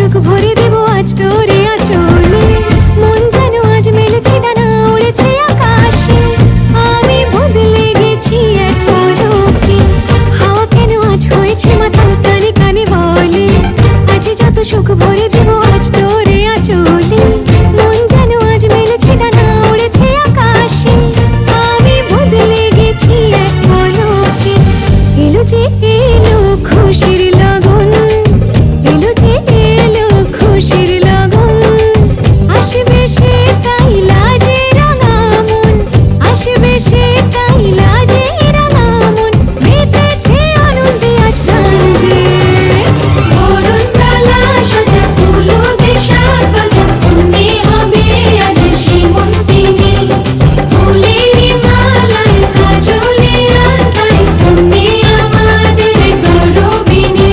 সুখ ভরে দেব আজ তোরে আঁচলে। মন যেন আজ মেলেছে ডানা, উড়েছে আকাশে। আমি বদলে গেছি এক পলকে। হাওয়া কেন আজ হয়েছে মাতাল, কানে কানে বলে আজ যত সুখ ভরে দেব আজ তোরে আঁচলে। মন যেন আজ মেলেছে ডানা, উড়েছে আকাশে। আমি বদলে গেছি এক পলকে। এলো যে এলো খুশির লগন, এলো যে এলো খুশির লগন। আসবে সে তাই লাজে রাঙা মন, আসবে সে তাই লাজে রাঙা মন। মেতেছে আনন্দে আজ প্রাণ যে। বরণডালা সাজা ফুলো দিয়ে সাত বাজা, অন্যে হবে আজ সীমন্তিনী। ফুলেরই মালায় কাজলে আলতায়, অন্যে আমাদের গৌরবিনী।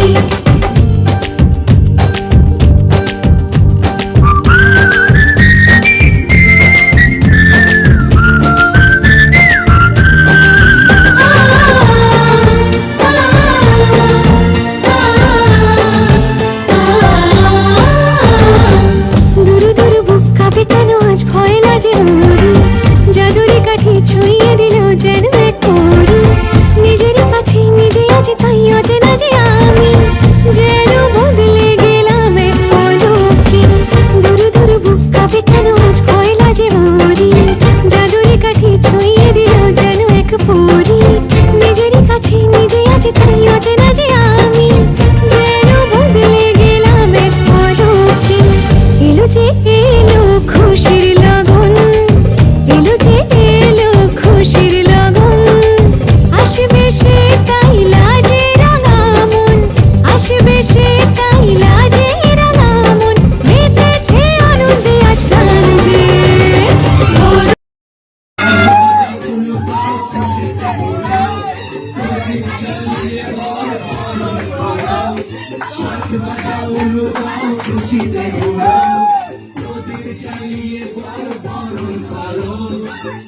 দুরু দুরু বুক কাঁপে কেন আজ ভয় লাজে ওরে। জাদুরি কাঠি ছুঁয়ে দিল যেন এক পরি। নিজেরই কাছে নিজে আজ তাই অচেনা যে আমি, যেন বদলে গেলাম এক পলকে। দুরু দুরু বুক কাঁপে কেন আজ ভয় লাজে ওরে। জাদুরি কাঠি ছুঁয়ে দিল যেন এক পরি। নিজেরই কাছে নিজে আজ তাই অচেনা যে আমি, যেন বদলে গেলাম এক পলকে। এলো যে এলো খুশির লগন, এলো যে এলো খুশির লগন। আসবে সে তাই লাজে রাঙা মন, আসবে সে তাই লাজে রাঙা মন। মেতেছে আনন্দে আজ প্রাণ যে।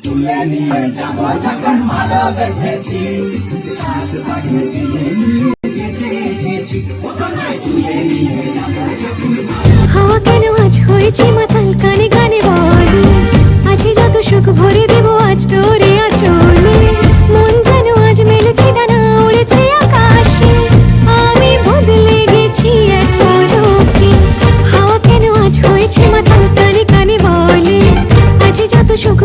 তুলে নিয়ে যাব যখন ভালোবেসেছি, সাত পাখি দিয়ে নিয়ে যেতে এসেছি। তুলে নিয়ে যাব। হাওয়া কেন আজ হয়েছে মাতাল, কানে কানে বলে আজ যত সুখ ভরে দেব আজ তোরে আঁচলে। মন যেন আজ মেলেছে ডানা, উড়েছে আকাশে। আমি বদলে গেছি এক পলকে। হাওয়া কেন আজ হয়েছে মাতাল, কানে কানে বলে আজ যত সুখ